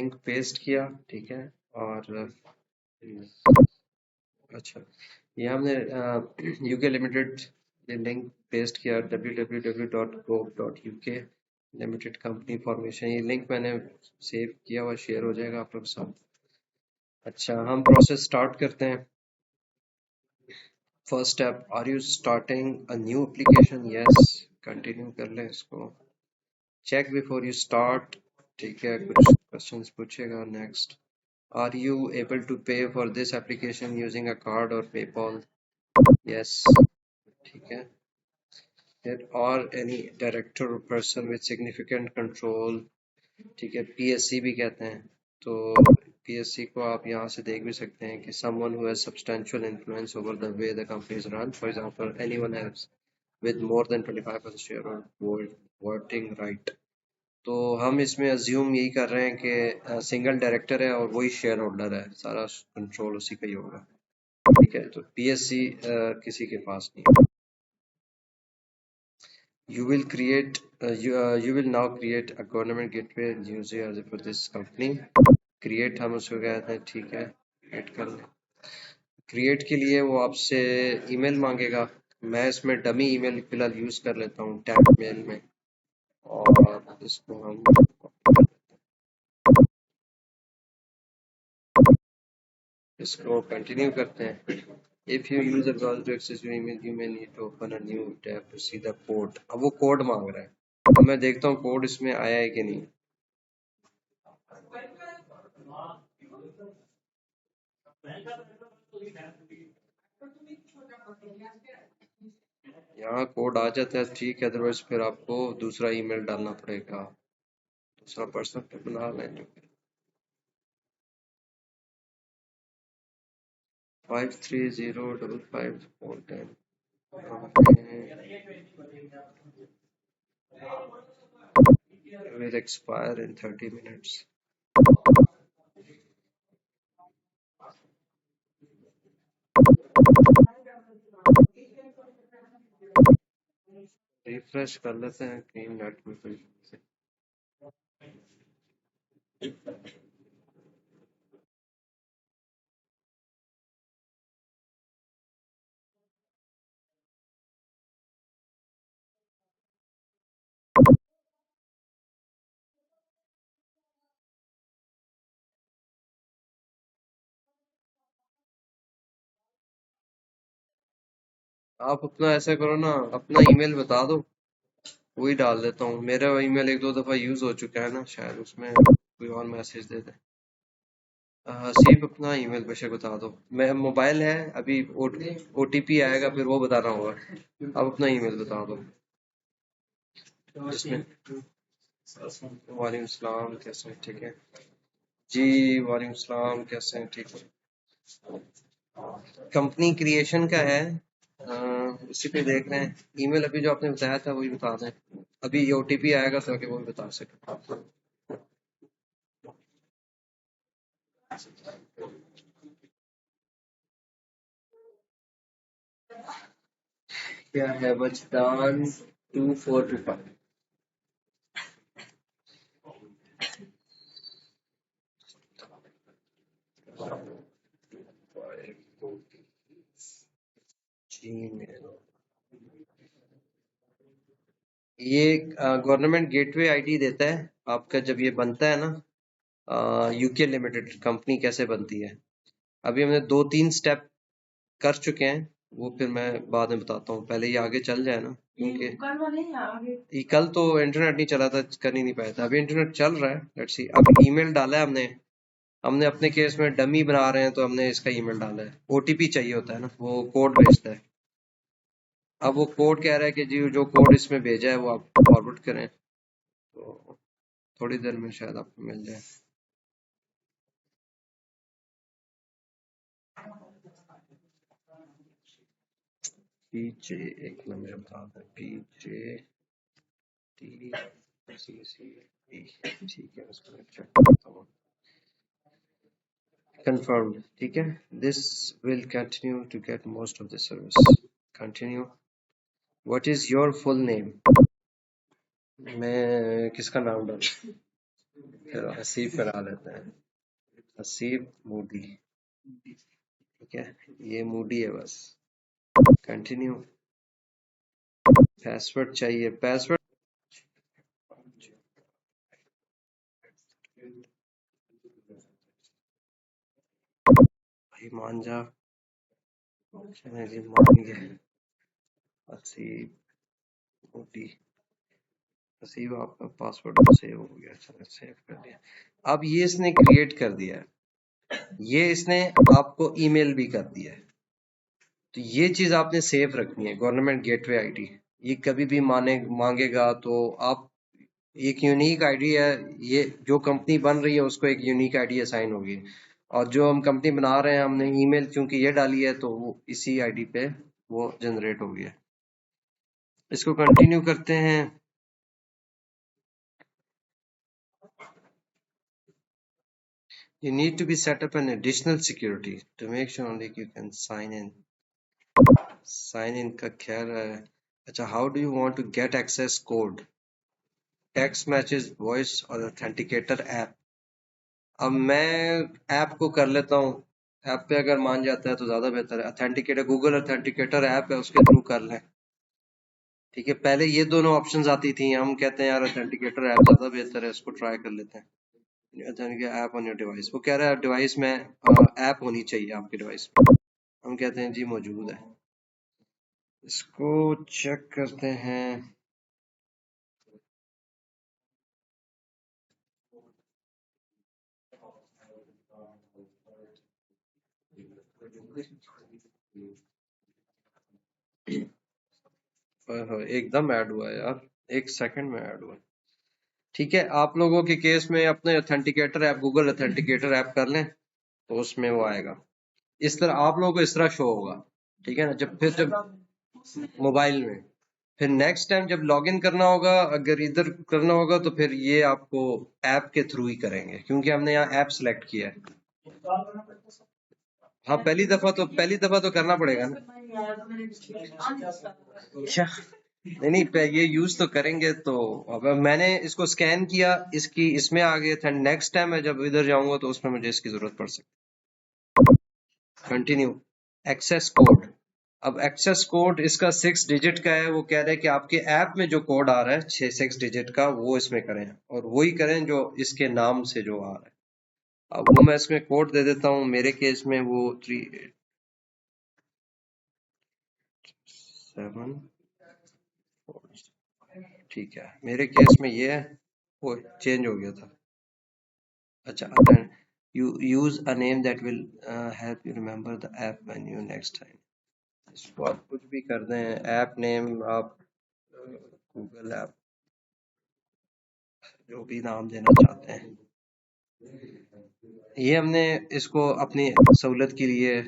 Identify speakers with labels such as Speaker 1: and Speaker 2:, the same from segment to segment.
Speaker 1: Link paste किया, ठीक है। और अच्छा, ये हमने यूके लिमिटेड ये लिंक पेस्ट किया www.gov.uk लिमिटेड कंपनी फॉर्मेशन। ये लिंक मैंने सेव किया हुआ, शेयर हो जाएगा आप लोग के साथ। अच्छा, हम प्रोसेस स्टार्ट करते हैं। First step, are you starting a new application? Yes, continue कर लें इसको। चेक बिफोर यू स्टार्ट, ठीक है, कुछ क्वेश्चंस पूछेगा। Next, are you able to pay for this application using a card or PayPal? Yes, ठीक है। फिर और any director person with significant control, ठीक है, पीएससी भी कहते हैं। तो पीएससी को आप यहाँ से देख भी सकते हैं कि someone who has substantial influence over the way the company is run. For example, anyone has with more than 25% share or voting right. तो हम इसमें अज्यूम यही कर रहे हैं कि सिंगल डायरेक्टर है और वही शेयर होल्डर है, सारा कंट्रोल उसी का ही होगा, ठीक है। तो पीएससी किसी के पास नहीं है। You will create you will now create a government gateway user for this company. Create हम उसको कहते हैं, ठीक है, create कर लें। क्रिएट के लिए वो आपसे ईमेल मांगेगा। मैं इसमें डमी ईमेल फिलहाल यूज कर लेता हूँ टैप मेल में, और इसको हम इसको कंटिन्यू करते हैं। If you use a browser to access your email you may need to open a new tab to see the code. अब वो कोड मांग रहा है, अब मैं देखता हूँ कोड इसमें आया है कि नहीं। यहाँ कोड आ जाता है, ठीक है, अदरवाइज फिर आपको दूसरा ईमेल डालना पड़ेगा, दूसरा पर्सन बना लें। 53055410 will expire in 30 minutes. Refresh कर लेते हैं कहीं नेट में कोई से। आप अपना ऐसा करो ना, अपना ईमेल बता दो, वही डाल देता हूँ। मेरा ईमेल एक दो दफा यूज हो चुका है ना, शायद उसमें कोई और मैसेज दे दे। सिर्फ अपना ईमेल बेशक बता दो। मैं मोबाइल है अभी, ओटीपी आएगा फिर वो बताना होगा। आप अपना ईमेल बता दो जिसमें। वालेकुम सलाम, कैसे हैं? ठीक है जी, वालेकुम सलाम, कैसे हैं? ठीक है। कंपनी क्रिएशन का है, उसी पे देख रहे हैं। ईमेल अभी जो आपने बताया था वही बता दें, अभी ये ओटीपी आएगा ताकि वो भी बता सके। क्या है, बचदान 2425। ये गवर्नमेंट गेटवे आईडी देता है आपका जब ये बनता है ना। यूके लिमिटेड कंपनी कैसे बनती है, अभी हमने 2-3 स्टेप कर चुके हैं, वो फिर मैं बाद में बताता हूँ। पहले ये आगे चल जाए ना, क्योंकि ये कल तो इंटरनेट नहीं चला था, कर ही नहीं पाया था। अभी इंटरनेट चल रहा है, लेट्स सी। अब ईमेल डाला है हमने, हमने अपने केस में डमी बना रहे हैं तो हमने इसका ईमेल डाला है। ओटीपी चाहिए होता है ना, वो कोड भेजता है। अब वो कोड कह रहा है कि जी जो कोड इसमें भेजा है वो आप फॉरवर्ड करें, तो थोड़ी देर में शायद आपको मिल जाए। पीजे एक मिनट मुझे बता दें, पीजे टी सी सी पी, ठीक है, उसको मैं चेक करता हूँ। कंफर्म, ठीक है। This will continue to get most of the service. Continue. What is your full name? मैं किसका नाम डालूं? फिर हसीब करा लेते हैं, हसीब मूडी। ठीक है, ये मूडी है बस। कंटिन्यू। पासवर्ड चाहिए, पासवर्ड भाई मान जा। चले जी मान गए। हसीब मूडी, हसीब आपका पासवर्ड तो सेव हो गया, चलो सेव कर दिया। अब ये इसने क्रिएट कर दिया है, ये इसने आपको ईमेल भी कर दिया है, तो ये चीज आपने सेव रखनी है, गवर्नमेंट गेटवे आईडी। ये कभी भी मांगेगा तो आप, एक यूनिक आईडी है ये, जो कंपनी बन रही है उसको एक यूनिक आईडी असाइन होगी, और जो हम कंपनी बना रहे हैं हमने ईमेल क्योंकि ये डाली है तो वो इसी आईडी पे वो जनरेट हो गया। इसको कंटिन्यू करते हैं। You need to be set up an additional security to make sure only you can sign in. Sign in का क्या रहा है? अच्छा, how do you want to get access code? Text message, voice और authenticator app. अब मैं app को कर लेता हूँ, ऐप पे अगर मान जाता है तो ज्यादा बेहतर है। ऑथेंटिकेटर, गूगल ऑथेंटिकेटर ऐप है, उसके थ्रू कर लें। ठीक है, पहले ये दोनों ऑप्शंस आती थी, हम कहते हैं यार ऑथेंटिकेटर ऐप ज्यादा बेहतर है, इसको ट्राई कर लेते हैं। Authenticator app on your device, वो कह रहा है डिवाइस में ऐप होनी चाहिए आपके डिवाइस पे, हम कहते हैं जी मौजूद है। इसको चेक करते हैं। एकदम ऐड हुआ है यार, 1 सेकंड में ऐड हुआ। ठीक है, आप लोगों के केस में अपने authenticator app, Google authenticator app कर लें तो उसमें वो आएगा। इस तरह आप लोगों को इस तरह शो होगा। ठीक है ना, जब मोबाइल में, फिर नेक्स्ट टाइम जब लॉगिन करना होगा, अगर इधर करना होगा तो फिर ये आपको ऐप के थ्रू ही करेंगे, क्योंकि हमने यहाँ ऐप सिलेक्ट किया है। हाँ, पहली दफा तो करना पड़ेगा ना। क्या? नहीं, ये यूज तो करेंगे। तो अब मैंने इसको स्कैन किया, इसकी इसमें आ गए थे। नेक्स्ट टाइम मैं जब इधर जाऊंगा तो उसमें मुझे इसकी जरूरत पड़ सकती। कंटिन्यू। Access code. अब एक्सेस कोड इसका 6 डिजिट का है, वो कह रहे हैं कि आपके ऐप में जो कोड आ रहा है 6 डिजिट का, वो इसमें करें, और वही करें जो इसके नाम से जो आ रहा है। अब वो मैं इसमें कोड दे देता हूँ, मेरे केस में वो 387। ठीक है, मेरे केस में ये है, वो चेंज हो गया था। अच्छा, you use a name that will help you remember the app menu next time. इसको आप कुछ भी कर दें, ऐप नेम आप गूगल ऐप, जो भी नाम देना चाहते हैं। ये हमने इसको अपनी सहूलत के लिए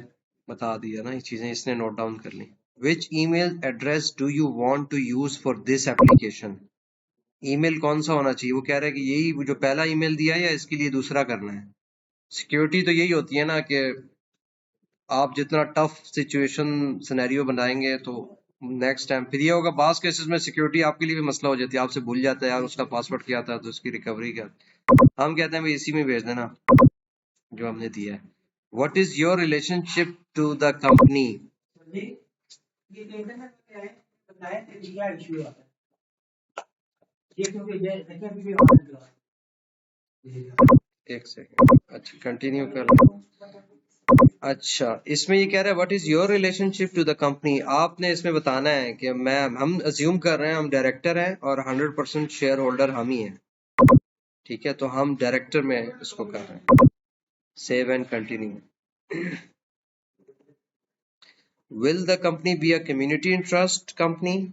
Speaker 1: बता दिया ना, ये चीजें इसने नोट डाउन कर ली। Which email address do you want to use for this application? Email कौन सा होना चाहिए? वो कह रहा है कि यही जो पहला ईमेल दिया है या इसके लिए दूसरा करना है। सिक्योरिटी तो यही होती है ना कि आप जितना टफ सिचुएशन सिनेरियो बनाएंगे तो नेक्स्ट टाइम फिर ये होगा। बास केसेस में सिक्योरिटी आपके लिए भी मसला हो जाती है, आपसे भूल जाता है यार उसका पासवर्ड क्या था, तो उसकी रिकवरी क्या। हम कहते हैं भाई इसी में भेज देना जो हमने दिया है। What is your relationship to the company? एक सेकंड, अच्छा कंटिन्यू कर लो। अच्छा, इसमें ये कह रहा है what is your relationship to the company. आपने इसमें बताना है कि हम अज्यूम कर रहे हैं हम डायरेक्टर हैं और 100% शेयर होल्डर हम ही हैं। ठीक है, तो हम डायरेक्टर में इसको कर रहे हैं। Save and continue. Will the company be a community interest company?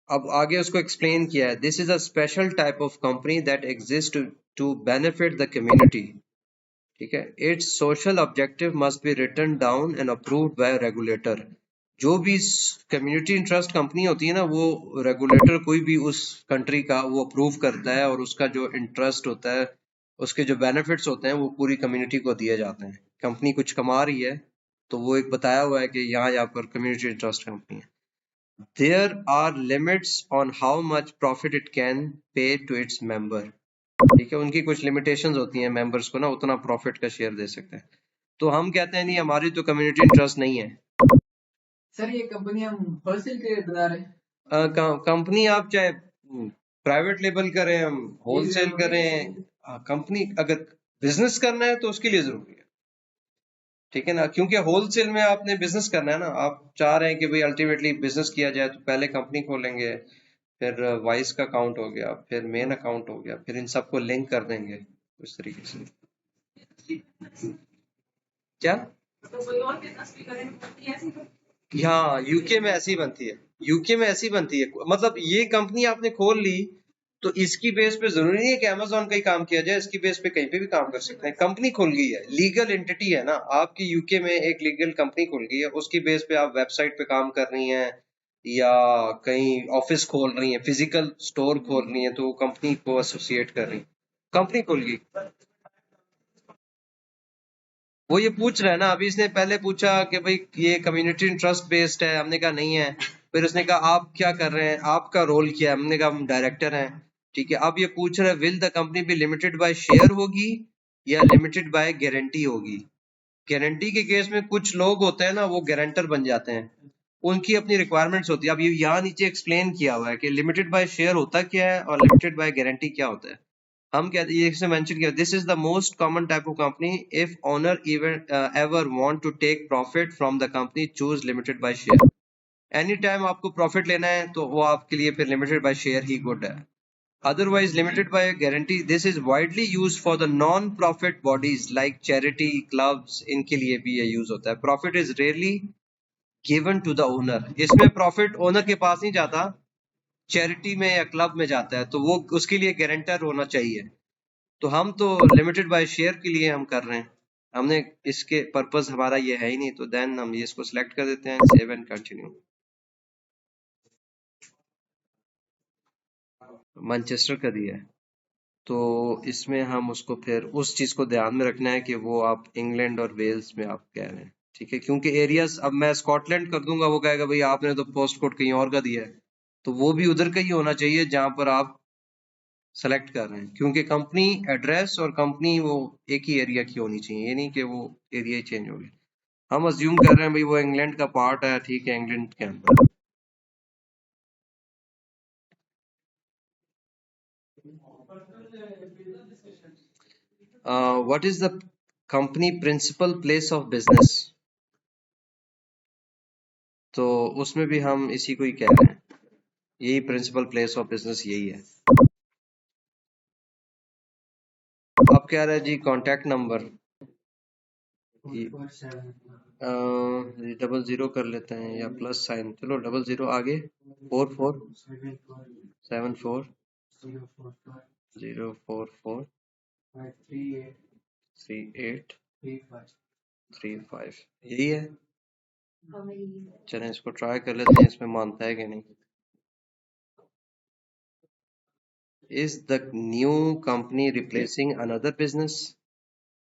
Speaker 1: अब आगे उसको एक्सप्लेन किया है, this is a special type of company that exist to benefit the community. ठीक है, it's social objective must be written down and approved by regulator. जो भी community interest company होती है ना, वो रेगुलेटर कोई भी उस कंट्री का वो अप्रूव करता है, और उसका जो इंटरेस्ट होता है, उसके जो बेनिफिट्स होते हैं वो पूरी कम्युनिटी को दिए जाते हैं। कंपनी कुछ कमा रही है तो वो एक बताया हुआ है कि यहाँ पर कम्युनिटी इंटरेस्ट कंपनी है। There are limits on how much profit it can pay to its member. ठीक है, उनकी कुछ लिमिटेशंस होती हैं, मेंबर्स को ना उतना प्रॉफिट का शेयर दे सकते हैं। तो हम कहते हैं नहीं, हमारी तो कम्युनिटी इंटरेस्ट नहीं है।
Speaker 2: सर ये कंपनी हम होलसेल के रेट बता रहे हैं।
Speaker 1: कंपनी आप चाहे प्राइवेट लेबल करें, हम होलसेल करें, कंपनी अगर बिजनेस करना है तो उसके लिए जरूरी है, ठीक है ना, क्योंकि होलसेल में आपने बिजनेस करना है ना, आप चाह रहे हैं कि भाई अल्टीमेटली बिजनेस किया जाए, तो पहले कंपनी खोलेंगे, फिर वाइस का अकाउंट हो गया, फिर मेन अकाउंट हो गया, फिर इन सबको लिंक कर देंगे उस तरीके से। क्या? तो कोई और बिजनेस भी करें हाँ, यूके में ऐसी बनती है, यूके में ऐसी बनती है, मतलब ये कंपनी आपने खोल ली तो इसकी बेस पे जरूरी नहीं है कि अमेजोन का ही काम किया जाए, इसकी बेस पे कहीं पे भी काम कर सकते हैं। कंपनी खुल गई है, लीगल एंटिटी है ना आपकी, यूके में एक लीगल कंपनी खुल गई है, उसकी बेस पे आप वेबसाइट पे काम कर रही हैं या कहीं ऑफिस खोल रही हैं, फिजिकल स्टोर खोल रही हैं, तो कंपनी को एसोसिएट कर रही, कंपनी खुल गई। वो ये पूछ रहा है ना, अभी इसने पहले पूछा कि भाई ये कम्युनिटी इंटरेस्ट बेस्ड है, हमने कहा नहीं है। फिर उसने कहा आप क्या कर रहे हैं, आपका रोल क्या है, हमने कहा हम डायरेक्टर हैं। ठीक है, अब ये पूछ रहा है will the company be limited by share होगी या लिमिटेड बाय गारंटी होगी। गारंटी के केस में कुछ लोग होते हैं ना, वो गारंटर बन जाते हैं, उनकी अपनी रिक्वायरमेंट्स होती है। अब ये यहाँ नीचे एक्सप्लेन किया हुआ है कि लिमिटेड बाय शेयर होता क्या है और लिमिटेड बाय गारंटी क्या होता है। हम कहते हैं, ये मेंशन किया, this is the most common type of company, if owner even ever want to take profit from the company choose limited by share. Any time आपको प्रॉफिट लेना है तो वो आपके लिए फिर लिमिटेड बाय शेयर ही गुड है। Otherwise limited by guarantee, this is widely used for the non profit bodies like charity clubs, इनके लिए भी ये यूज होता है। Profit is rarely given to the owner, इसमें प्रॉफिट ओनर के पास नहीं जाता, चैरिटी में या क्लब में जाता है, तो वो उसके लिए गारंटर होना चाहिए। तो हम तो लिमिटेड बाय शेयर के लिए हम कर रहे हैं, हमने इसके पर्पस हमारा ये है ही नहीं, तो देन हम ये इसको सिलेक्ट कर देते हैं, सेव एंड कंटिन्यू। मैनचेस्टर का दिया है, तो इसमें हम उसको फिर उस चीज को ध्यान में रखना है कि वो आप इंग्लैंड और वेल्स में आप कह रहे हैं, ठीक है, क्योंकि एरियाज अब मैं स्कॉटलैंड कर दूंगा, वो कहेगा भाई आपने तो पोस्ट कोड कहीं और का दिया है, तो वो भी उधर का ही होना चाहिए जहां पर आप सेलेक्ट कर रहे हैं, क्योंकि कंपनी एड्रेस और कंपनी वो एक ही एरिया की होनी चाहिए, ये नहीं कि वो एरिया ही चेंज हो गया। हम अज्यूम कर रहे हैं भाई वो इंग्लैंड का पार्ट है, ठीक है, इंग्लैंड के अंदर। What is the company principal place of business, तो उसमें भी हम इसी को ही कह रहे हैं, यही प्रिंसिपल प्लेस ऑफ बिजनेस यही है। अब कह रहे हैं जी कॉन्टैक्ट नंबर, 00 कर लेते हैं या प्लस साइन, चलो 00 आगे, 4474743835 यही है। चलें इसको ट्राई कर लेते हैं, इसमें मानता है कि नहीं। Is the new company replacing another business,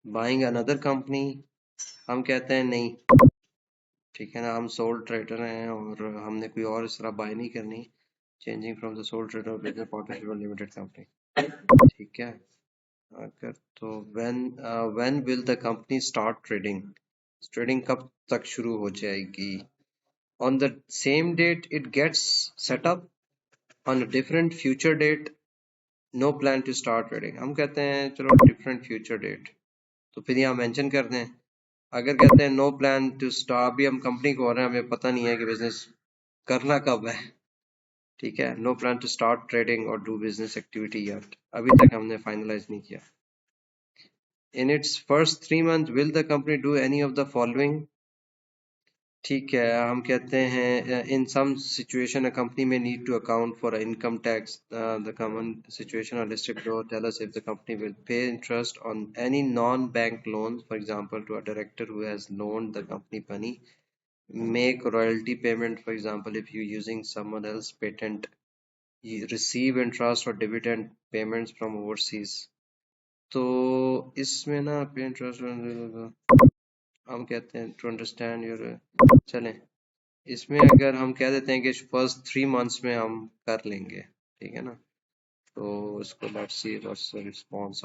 Speaker 1: buying another company, हम कहते हैं नहीं, ठीक है ना, हम सोल ट्रेडर हैं और हमने कोई और इस तरह बाय नहीं करनी, changing from the sole trader business partnership limited company, ठीक है। अगर तो when will the company start trading, trading कब तक शुरू हो जाएगी, on the same date it gets set up, on a different future date, no plan to start trading, हम कहते हैं चलो डिफरेंट फ्यूचर डेट, तो फिर यहाँ मेंशन कर दें। अगर कहते हैं नो प्लान टू स्टार्ट, अभी हम कंपनी को हो रहे हैं, हमें पता नहीं है कि बिजनेस करना कब है, ठीक है, no plan to start trading और डू बिजनेस एक्टिविटी येट, अभी तक हमने फाइनलाइज नहीं किया। In its first 3 months, will the company do any of the following? ठीक है, हम कहते हैं in some situation a company may need to account for income tax. The common situation are listed below. Tell us if the company will pay interest on any non-bank loans, for example, to a director who has loaned the company money. Make royalty payment, for example, if you're using someone else's patent. You receive interest or dividend payments from overseas. तो इसमें ना पे interest हम कहते हैं to understand your, चलें इसमें अगर हम कह देते हैं कि फर्स्ट 3 मंथ्स में हम कर लेंगे, ठीक है ना, तो इसको let's see what's the response.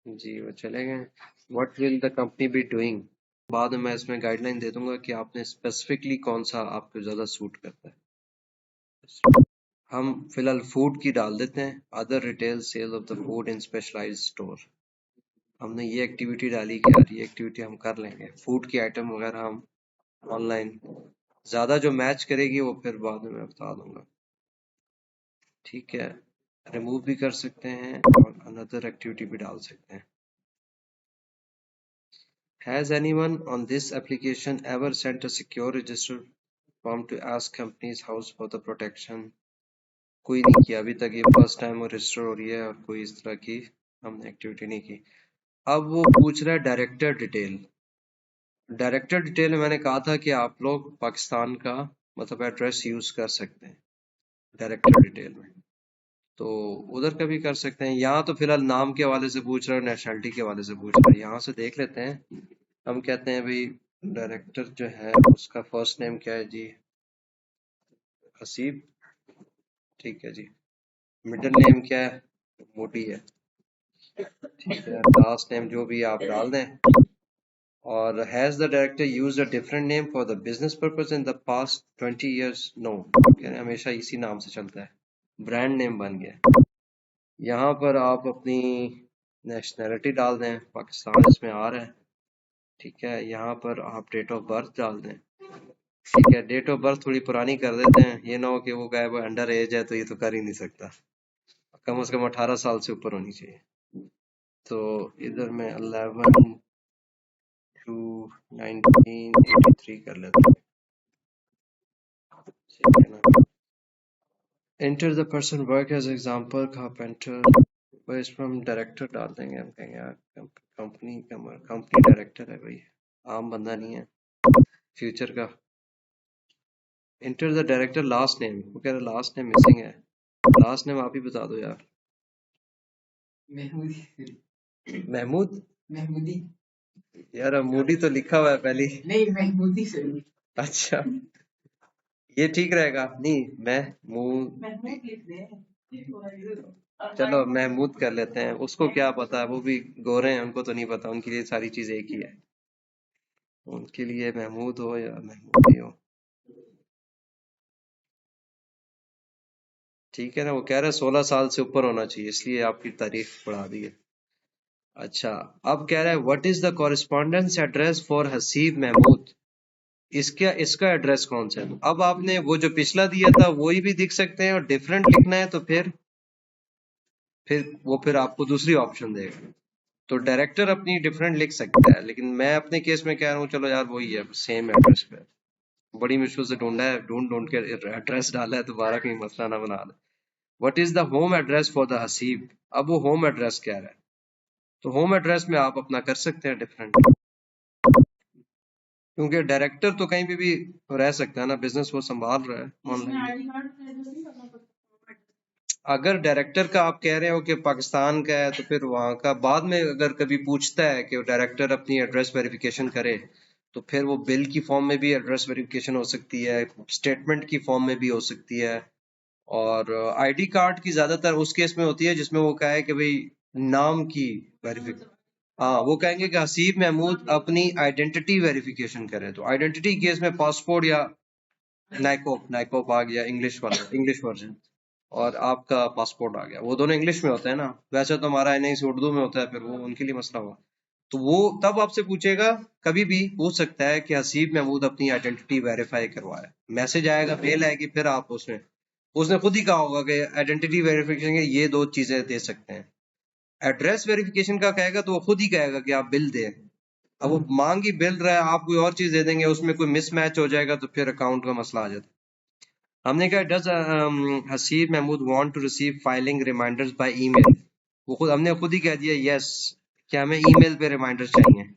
Speaker 1: जी वो चले गए। What will the company be doing, बाद में मैं इसमें गाइडलाइन दे दूंगा कि आपने स्पेसिफिकली कौन सा आपको ज्यादा सूट करता है। हम फिलहाल फूड की डाल देते हैं, other retail sale of the food in specialised store. हमने ये एक्टिविटी डाली कि यार ये एक्टिविटी हम कर लेंगे, फूड की आइटम वगैरह हम ऑनलाइन, ज्यादा जो मैच करेगी वो फिर बाद में मैं बता दूंगा। ठीक है, रिमूव भी कर सकते हैं और अनदर एक्टिविटी भी डाल सकते हैं। Has anyone on this application ever sent a secure register form to ask company's house for the protection? कोई नहीं किया अभी तक, ये फर्स्ट टाइम वो रजिस्टर हो रही है और कोई इस तरह की हमने एक्टिविटी नहीं की। अब वो पूछ रहा है डायरेक्टर डिटेल। डायरेक्टर डिटेल में मैंने कहा था कि आप लोग पाकिस्तान का मतलब एड्रेस यूज कर सकते हैं डायरेक्टर डिटेल में, तो उधर का भी कर सकते हैं। यहाँ तो फिलहाल नाम के हवाले से पूछ रहा है, नेशनलिटी के हवाले से पूछ रहा है, यहाँ से देख लेते हैं। हम कहते हैं भाई डायरेक्टर जो है उसका फर्स्ट नेम क्या है जी, हसीब, ठीक है जी। मिडिल नेम क्या है, मोटी है, ठीक है। लास्ट नेम जो भी आप डाल दें। और has the director used a different name for the business purpose in the past 20 years? No, हमेशा इसी नाम से चलता है, ब्रांड नेम बन गया। यहाँ पर आप अपनी नेशनैलिटी डाल दें, पाकिस्तान इसमें आ रहा है, ठीक है। यहाँ पर आप डेट ऑफ बर्थ डाल दें, ठीक है। डेट ऑफ बर्थ थोड़ी पुरानी कर देते हैं, ये ना हो कि वो कहे वो अंडर एज है तो ये तो कर ही नहीं सकता, कम से कम 18 साल से ऊपर होनी चाहिए। तो इधर में 11 to 1983 कर लेते हैं, ठीक है ना। Enter the person work as example carpenter, इसमें हम डायरेक्टर डाल देंगे। हम कहेंगे यार कंपनी डायरेक्टर है भाई, आम बंदा नहीं है फ्यूचर का। Enter the director last name, वो कह रहा लास्ट नेम मिसिंग है, लास्ट नेम आप ही बता दो यार।
Speaker 2: महमूदी।
Speaker 1: महमूद,
Speaker 2: महमूदी
Speaker 1: यार मूडी तो लिखा हुआ है पहले।
Speaker 2: नहीं, महमूदी से।
Speaker 1: अच्छा ये ठीक रहेगा, नहीं मैं
Speaker 2: महमूद लिख दे।
Speaker 1: चलो महमूद कर लेते हैं, उसको क्या पता है, वो भी गोरे हैं, उनको तो नहीं पता, उनके लिए सारी चीज एक ही है, उनके लिए महमूद हो या महमूद ही हो, ठीक है ना। वो कह रहा है 16 साल से ऊपर होना चाहिए, इसलिए आपकी तारीख बढ़ा दी है। अच्छा अब कह रहा है what is the correspondence address for Haseeb Mahmood, इसका एड्रेस कौन सा है। अब आपने वो जो पिछला दिया था वही भी दिख सकते हैं, और डिफरेंट लिखना है तो फिर आपको दूसरी ऑप्शन देगा। तो डायरेक्टर अपनी डिफरेंट लिख सकता है, लेकिन मैं अपने केस में कह रहा हूँ चलो यार वही है, सेम एड्रेस पे। बड़ी मुश्किल से ढूंढा है, ढूंढ के एड्रेस डाला है, दोबारा कहीं मसला ना बना दे। What is the home address for the Haseeb, अब वो होम एड्रेस कह रहा है, तो होम एड्रेस में आप अपना कर सकते हैं डिफरेंट, क्योंकि डायरेक्टर तो कहीं पे भी रह सकता है ना, बिजनेस वो संभाल रहा है ऑनलाइन। अगर डायरेक्टर का आप कह रहे हो कि पाकिस्तान का है, तो फिर वहां का बाद में अगर कभी पूछता है कि डायरेक्टर अपनी एड्रेस वेरिफिकेशन करे, तो फिर वो बिल की फॉर्म में भी एड्रेस वेरिफिकेशन हो सकती है, स्टेटमेंट की फॉर्म में भी हो सकती है, और आईडी कार्ड की ज्यादातर उस केस में होती है जिसमें वो कहा है कि भाई नाम की वेरिफिकेशन। हाँ वो कहेंगे कि हसीब महमूद अपनी आइडेंटिटी वेरिफिकेशन करे, तो आइडेंटिटी केस में पासपोर्ट या नाइकोप नाइकोप आ गया, इंग्लिश वाला इंग्लिश वर्जन, और आपका पासपोर्ट आ गया, वो दोनों इंग्लिश में होते हैं ना, वैसे तो हमारा एनआईसी उर्दू में होता है, फिर वो उनके लिए मसला हुआ। तो वो तब आपसे पूछेगा, कभी भी पूछ सकता है कि हसीब महमूद अपनी आइडेंटिटी वेरीफाई करवाए, मैसेज आएगा, मेल आएगी, फिर आप उसमें उसने खुद ही कहा होगा कि आइडेंटिटी वेरिफिकेशन के ये दो चीजें दे सकते हैं। एड्रेस वेरिफिकेशन का कहेगा तो वो खुद ही कहेगा कि आप बिल दें। अब वो मांग ही बिल रहा है, आप कोई और चीज दे देंगे, उसमें कोई मिसमैच हो जाएगा तो फिर अकाउंट का मसला आ जाता है। हमने कहा does Haseeb Mahmood want to receive filing reminders by email, वो हमने खुद ही कह दिया यस, कि हमें ईमेल पे रिमाइंडर्स चाहिए।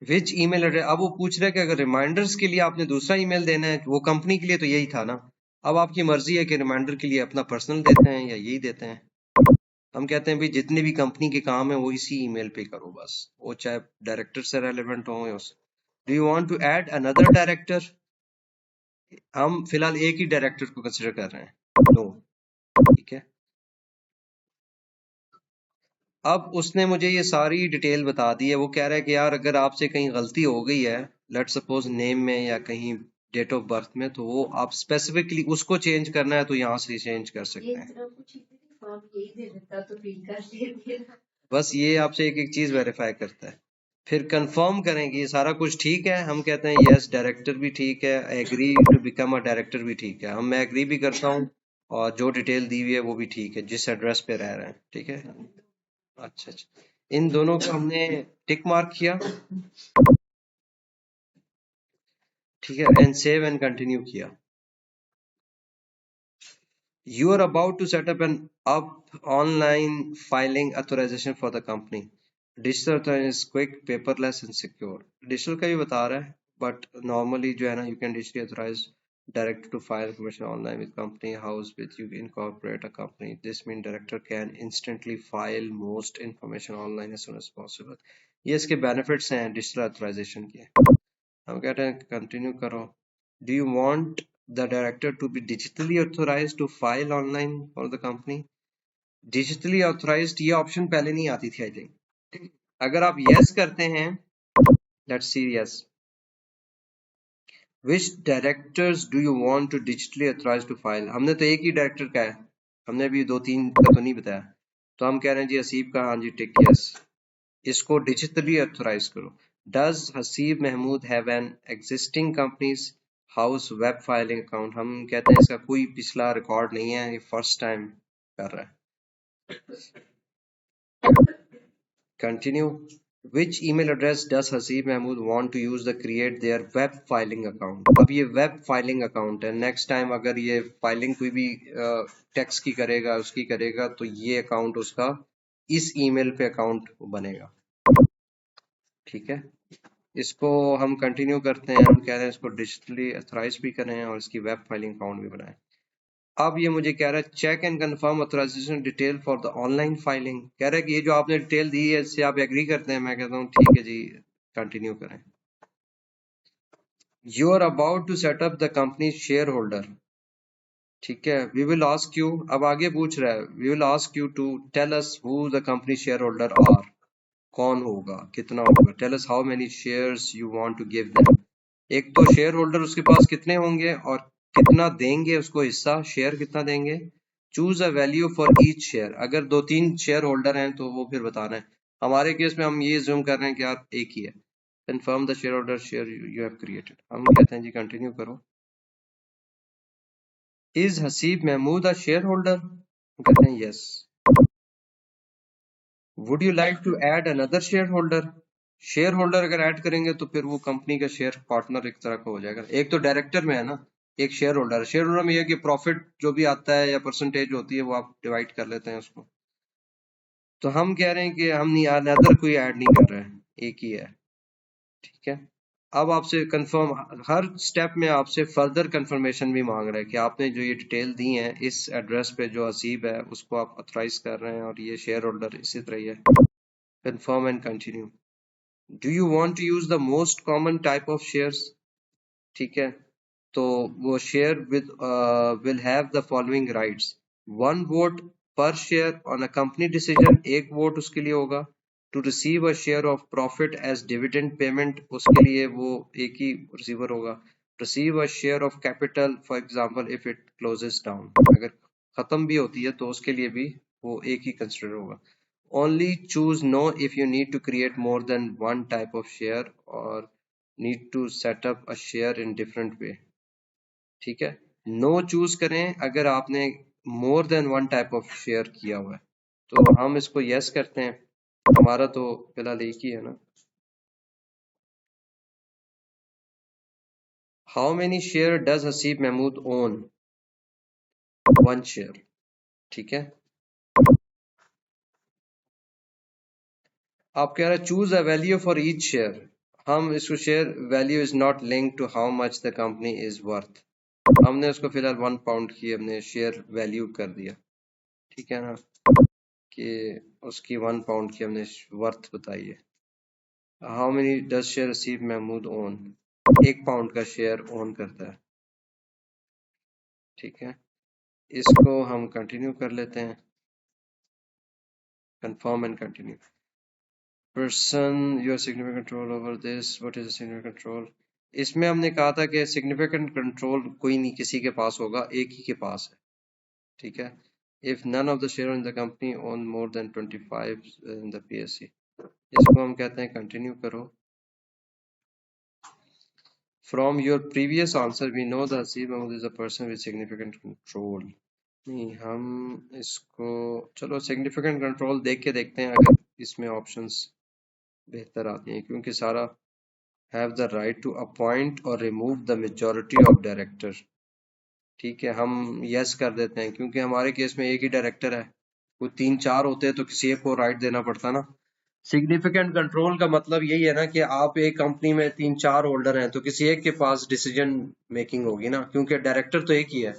Speaker 1: विच ईमेल एड्रेस, अब वो पूछ रहा है कि अगर रिमाइंडर्स के लिए आपने दूसरा ईमेल देना है, वो कंपनी के लिए तो यही था ना, अब आपकी मर्जी है कि रिमाइंडर के लिए अपना पर्सनल देते हैं या यही देते हैं। हम कहते हैं भाई जितने भी कंपनी के काम है वो इसी ईमेल पे करो बस, वो चाहे डायरेक्टर से रेलेवेंट हो या do you want to add another director? हम फिलहाल एक ही डायरेक्टर को कंसिडर कर रहे हैं, नो। ठीक है, अब उसने मुझे ये सारी डिटेल बता दी है। वो कह रहा है कि यार अगर आपसे कहीं गलती हो गई है, लेट सपोज नेम में या कहीं डेट ऑफ बर्थ में, तो वो आप स्पेसिफिकली उसको चेंज करना है तो यहाँ से चेंज कर सकते हैं। बस ये आपसे एक एक चीज वेरीफाई करता है, फिर कंफर्म करें कि ये सारा कुछ ठीक है। हम कहते हैं यस, डायरेक्टर भी ठीक है, agree to become a director भी ठीक है। मैं एग्री भी करता हूँ, और जो डिटेल दी हुई है वो भी ठीक है, जिस एड्रेस पे रह रहे हैं। ठीक है, अच्छा अच्छा, इन दोनों को हमने टिक मार्क किया। ठीक है, एंड सेव एंड कंटिन्यू किया। You are about to set up an online filing authorization for the company. Digital authorization is quick, paperless and secure. Digital का भी बता रहा है, but normally जो है ना, you can digitally authorize direct to file information online with company house with you incorporate a company. This means director can instantly file most information online as soon as possible. ये इसके benefits हैं digital authorization के। हम कहते हैं continue करो। Do you want the director to be digitally authorised to file online for the company? Digitally authorised ये option पहले नहीं आती थी, आई थिंक। अगर आप यस करते हैं, let's see, yes, which directors do you want to digitally authorise to file? हमने तो एक ही डायरेक्टर का है, हमने अभी दो तीन का तो नहीं बताया। तो हम कह रहे हैं जी हसीब का, हाँ जी टिक यस, इसको डिजिटली ऑथोराइज करो। Does Haseeb Mahmood have an existing Companies House web filing account? हम कहते हैं इसका कोई पिछला रिकॉर्ड नहीं है, ये फर्स्ट टाइम कर रहा है। Continue. Which email address does Haseeb Mahmood want to use the create their web filing account? अब ये वेब फाइलिंग अकाउंट है, नेक्स्ट टाइम अगर ये फाइलिंग कोई भी टैक्स की करेगा, उसकी करेगा, तो ये अकाउंट उसका इस ईमेल पे अकाउंट बनेगा। ठीक है, इसको हम कंटिन्यू करते हैं। हम कह रहे हैं इसको डिजिटली अथोराइज भी करें और इसकी वेब फाइलिंग अकाउंट भी बनाएं। अब ये मुझे कह रहा है check and confirm authorisation detail for the online filing. कह रहा है कि ये जो आपने डिटेल दी है इससे आप एग्री करते हैं? मैं कहता हूँ ठीक है जी, कंटिन्यू करें। You are about to set up the company shareholder. ठीक है, वी विल आस्क यू, अब आगे पूछ रहा है, we will ask you to tell us who the company shareholder are. कौन होगा, कितना होगा? Tell us how many shares you want to give them. एक तो शेयर होल्डर उसके पास कितने होंगे और कितना देंगे उसको हिस्सा, शेयर कितना देंगे। Choose a value for each share. अगर दो तीन शेयर होल्डर हैं तो वो फिर बताना है। हमारे केस में हम ये जूम कर रहे हैं कि यार एक ही है। Confirm the shareholder share you have created. हम कहते हैं जी कंटिन्यू करो। Is Haseeb Mahmood a shareholder? कहते हैं yes. Would you like to add another shareholder? Shareholder अगर ऐड करेंगे तो फिर वो कंपनी का शेयर पार्टनर एक तरह का हो जाएगा। एक तो डायरेक्टर में है ना, एक शेयर होल्डर है। शेयर होल्डर में यह कि प्रॉफिट जो भी आता है या परसेंटेज होती है वो आप डिवाइड कर लेते हैं उसको। तो हम कह रहे हैं कि हम नहीं, अनदर कोई ऐड नहीं कर रहे हैं, एक ही है। ठीक है, अब आपसे कंफर्म, हर स्टेप में आपसे फर्दर कंफर्मेशन भी मांग रहा है कि आपने जो ये डिटेल दी है इस एड्रेस पे जो हसीब है उसको आप ऑथराइज कर रहे हैं और ये शेयर होल्डर इसी तरह ही है। Confirm and continue. Do you want to use the most common type of shares? ठीक है, तो वो share will have the following rights. One vote per share on a company decision, एक वोट उसके लिए होगा। To receive a share of profit as dividend payment, उसके लिए वो एक ही रिसीवर होगा। Receive a share of capital for example if it closes down, अगर खत्म भी होती है तो उसके लिए भी वो एक ही कंसिडर होगा। Only choose no if you need to create more than one type of share or need to set up a share in different way. ठीक है, नो चूज करें अगर आपने more than one type of share किया हुआ है। तो हम इसको यस करते हैं, हमारा तो फिलहाल एक ही है ना। How many share does Haseeb Mahmood own? One share. ठीक है, आप कह रहे हैं choose a value for each share. हम इसको share value is not link to how much the company is worth. हमने उसको फिलहाल £1 की हमने शेयर वैल्यू कर दिया। ठीक है ना, कि उसकी £1 की हमने वर्थ बताई है। हाउ मेनी डज शेयर रसीव महमूद ओन, 1 पाउंड का शेयर ओन करता है। ठीक है, इसको हम कंटिन्यू कर लेते हैं, confirm and continue. Person your significant control over this, what is significant control. इसमें हमने कहा था कि सिग्निफिकेंट कंट्रोल कोई नहीं किसी के पास होगा, एक ही के पास है। ठीक है, if none of the share in the company own more than 25 in the PSC, इसको हम कहते हैं कंटिन्यू करो। From your previous answer we know the Haseeb Mahmood is a person with significant control. नहीं, हम इसको चलो सिग्निफिकेंट कंट्रोल देख के देखते हैं अगर इसमें ऑप्शंस बेहतर आती हैं, क्योंकि सारा have the right to appoint or remove the majority of director. ठीक है, हम यस कर देते हैं, क्योंकि हमारे केस में एक ही डायरेक्टर है, वो 3-4 होते हैं तो किसी एक को राइट देना पड़ता ना। सिग्निफिकेंट कंट्रोल का मतलब यही है ना कि आप एक कंपनी में 3-4 होल्डर हैं तो किसी एक के पास डिसीजन मेकिंग होगी ना, क्योंकि डायरेक्टर तो एक ही है।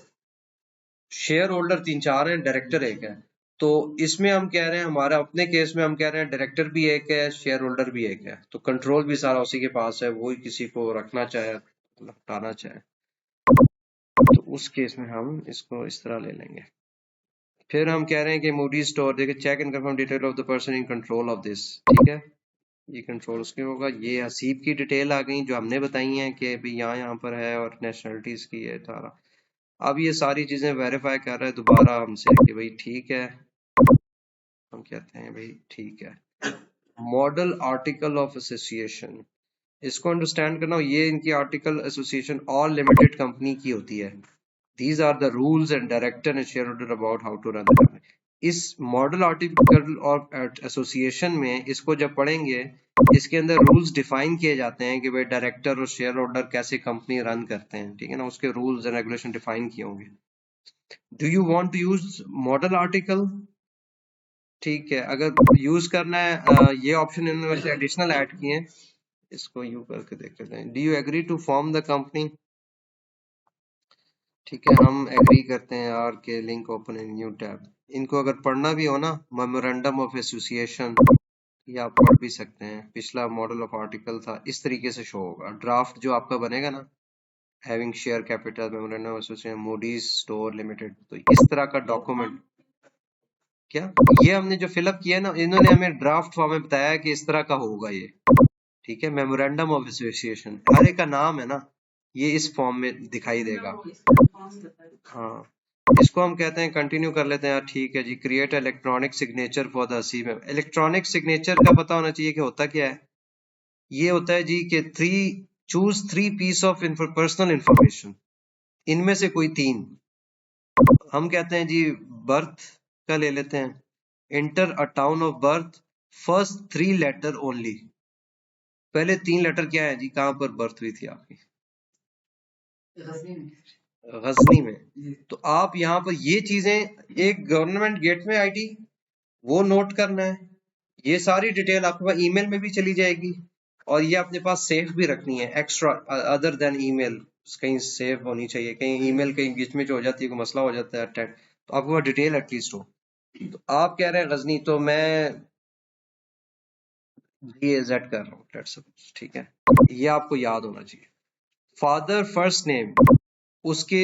Speaker 1: शेयर होल्डर 3-4 हैं, डायरेक्टर एक है। तो इसमें हम कह रहे हैं, हमारा अपने केस में हम कह रहे हैं डायरेक्टर भी एक है, शेयर होल्डर भी एक है, तो कंट्रोल भी सारा उसी के पास है, वो ही किसी को रखना चाहे हटाना चाहे, तो उस केस में हम इसको इस तरह ले लेंगे। फिर हम कह रहे हैं कि मूडी स्टोर देखिए, check and confirm detail of the person in control of this. ठीक है, ये कंट्रोल उसके होगा। ये हसीब की डिटेल आ गई जो हमने बताई हैं कि भाई यहाँ यहाँ पर है और नेशनलिटीज की है सारा। अब ये सारी चीजें वेरीफाई कर रहा है दोबारा हमसे कि भाई ठीक है, हम कहते हैं भाई ठीक है। मॉडल आर्टिकल ऑफ एसोसिएशन, इसको अंडरस्टैंड करना, ये इनकी article association all limited company की होती है। These are the rules and director and shareholder about how to run the company. इस मॉडल आर्टिकल ऑफ एसोसिएशन में इसको जब पढ़ेंगे, इसके अंदर रूल्स डिफाइन किए जाते हैं कि भाई डायरेक्टर और शेयर होल्डर कैसे कंपनी रन करते हैं। ठीक है ना, उसके रूल्स एंड रेगुलेशन डिफाइन किए होंगे। Do you want to use model article? ठीक है, अगर यूज करना है ये ऑप्शन इन्होंने वैसे एडिशनल ऐड किए हैं, इसको यू करके देख लेते हैं। Do you agree to form the company? ठीक है, हम एग्री करते हैं यार के link open in new tab. इनको अगर पढ़ना भी हो ना, मेमोरेंडम ऑफ एसोसिएशन, ये आप पढ़ भी सकते हैं। पिछला मॉडल ऑफ आर्टिकल था, इस तरीके से शो होगा। ड्राफ्ट जो आपका बनेगा ना, having share capital memorandum of association Moody's store limited, तो इस तरह का डॉक्यूमेंट। क्या ये हमने जो फिलअप किया ना, इन्होंने हमें ड्राफ्ट फॉर्म में बताया कि इस तरह का होगा ये। ठीक है, मेमोरेंडम ऑफ एसोसिएशन हर एक का नाम है ना, ये इस फॉर्म में दिखाई देगा। हाँ, इसको हम कहते हैं, कंटिन्यू कर लेते हैं यार। ठीक है जी, create electronic signature for the Haseeb. Electronic signature का पता होना चाहिए कि होता क्या है। ये होता है जी कि choose 3 piece of personal information, इनमें से कोई 3। हम कहते हैं जी बर्थ का ले लेते हैं, enter a town of birth, first 3 letter only. पहले 3 लेटर क्या है जी, कहां पर बर्थ हुई थी आपकी? गजनी में। तो आप यहाँ पर ये चीजें, एक गवर्नमेंट गेट में आईडी, वो नोट करना है। ये सारी डिटेल आपके पास ईमेल में भी चली जाएगी, और ये अपने पास सेफ भी रखनी है, एक्स्ट्रा अदर देन ईमेल, कहीं सेव होनी चाहिए। कहीं ईमेल कहीं बीच में जो हो जाती है, कोई मसला हो जाता है अटैक, तो आपके पास डिटेल एटलीस्ट हो। तो आप कह रहे हैं गजनी, तो मैं GAZ कर रहा हूँ, लेट्स सपोज। ठीक है, ये आपको याद होना चाहिए। फादर फर्स्ट नेम, उसके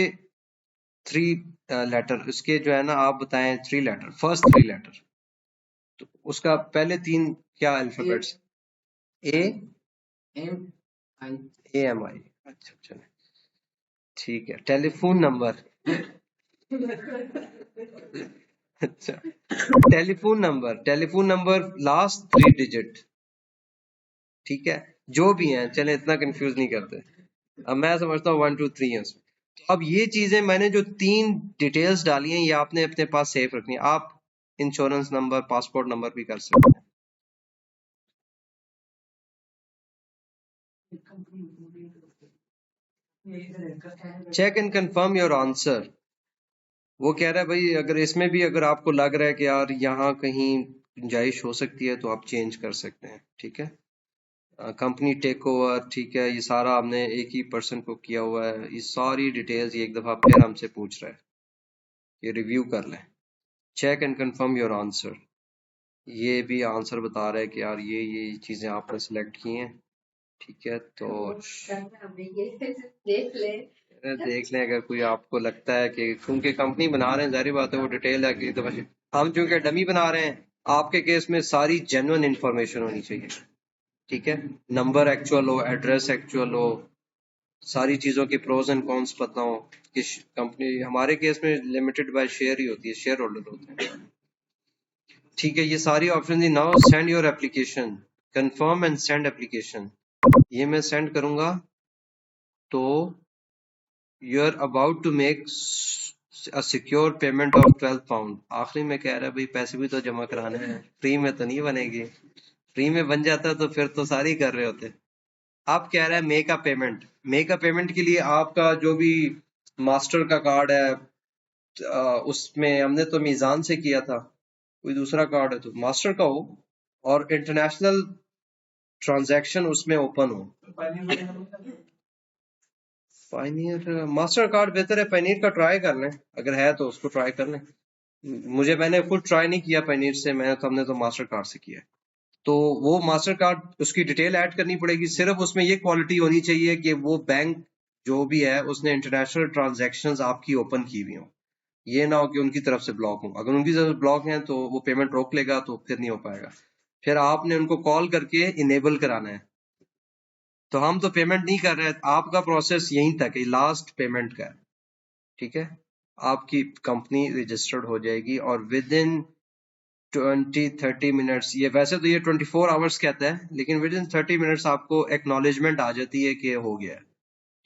Speaker 1: 3 लेटर, उसके जो है ना, आप बताएं 3 लेटर, फर्स्ट 3 लेटर। तो उसका पहले 3 क्या alphabets? A
Speaker 2: M I.
Speaker 1: AMI। अच्छा चले, ठीक है। टेलीफोन नंबर अच्छा, टेलीफोन नंबर लास्ट 3 डिजिट। ठीक है, जो भी हैं, चले इतना कंफ्यूज नहीं करते। अब मैं समझता हूँ 1 2 3 है उसमें। तो अब ये चीजें मैंने जो 3 डिटेल्स डाली हैं, ये आपने अपने पास सेफ रखनी है। आप इंश्योरेंस नंबर, पासपोर्ट नंबर भी कर सकते हैं। Check and confirm your answer. वो कह रहा है भाई, अगर इसमें भी अगर आपको लग रहा है कि यार यहाँ कहीं गुंजाइश हो सकती है, तो आप चेंज कर सकते हैं। ठीक है, कंपनी टेक ओवर, ठीक है, ये सारा हमने एक ही पर्सन को किया हुआ है। ये सारी डिटेल्स ये एक दफा फिर हमसे पूछ रहा है, ये रिव्यू कर लें। Check and confirm your answer. ये भी आंसर बता रहा है कि यार ये चीजें आपने सिलेक्ट की हैं। ठीक है, तो देख लें अगर कोई आपको लगता है कि क्योंकि कंपनी बना रहे हैं, जाहिर बात है वो डिटेल है कि तो हम चूंकि डमी बना रहे हैं, आपके केस में सारी जेन्युइन इंफॉर्मेशन होनी चाहिए। ठीक है, नंबर एक्चुअल हो, एड्रेस एक्चुअल हो, सारी चीजों के प्रोज एंड कॉन्स पता हो कि कंपनी, हमारे केस में लिमिटेड बाय शेयर ही होती है, शेयर होल्डर होते हैं। ठीक है, ये सारी ऑप्शन थी। Now send your application, confirm and send application. ये मैं सेंड करूंगा तो you are about to make a secure payment of £12। आखिरी में कह रहा है भाई पैसे भी तो जमा कराने हैं, फ्री में तो नहीं बनेगी। फ्री में बन जाता तो फिर तो सारी कर रहे होते। आप कह रहे हैं make a payment. Make a payment के लिए आपका जो भी मास्टर का कार्ड है, उसमें हमने तो मीजान से किया था, कोई दूसरा कार्ड है तो मास्टर का हो और इंटरनेशनल ट्रांजैक्शन उसमें ओपन हो। पायनियर मास्टर कार्ड बेहतर है, पायनियर का ट्राई कर लें, अगर है तो उसको ट्राई कर लें। मैंने खुद ट्राई नहीं किया पायनियर से, हमने तो मास्टर कार्ड से किया है। तो वो मास्टर कार्ड उसकी डिटेल ऐड करनी पड़ेगी। सिर्फ उसमें ये क्वालिटी होनी चाहिए कि वो बैंक जो भी है उसने इंटरनेशनल ट्रांजैक्शंस आपकी ओपन की हुई हो। ये ना हो कि उनकी तरफ से ब्लॉक हो। अगर उनकी तरफ से ब्लॉक है तो वो पेमेंट रोक लेगा, तो फिर नहीं हो पाएगा। फिर आपने उनको कॉल करके इनेबल कराना है। तो हम तो पेमेंट नहीं कर रहे, आपका प्रोसेस यहीं तक है, लास्ट पेमेंट का है। ठीक है, आपकी कंपनी रजिस्टर्ड हो जाएगी और विद इन 20-30 मिनट्स, ये वैसे तो ये 24 आवर्स कहता है, लेकिन विद इन 30 मिनट्स आपको एक्नॉलेजमेंट आ जाती है कि हो गया है।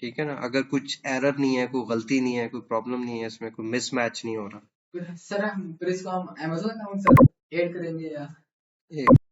Speaker 1: ठीक है ना, अगर कुछ एरर नहीं है, कोई गलती नहीं है, कोई प्रॉब्लम नहीं है, इसमें कोई मिसमैच नहीं हो रहा।
Speaker 2: सर हम फिर इसको हम अमेजोन अकाउंट सर ऐड करेंगे या
Speaker 1: एक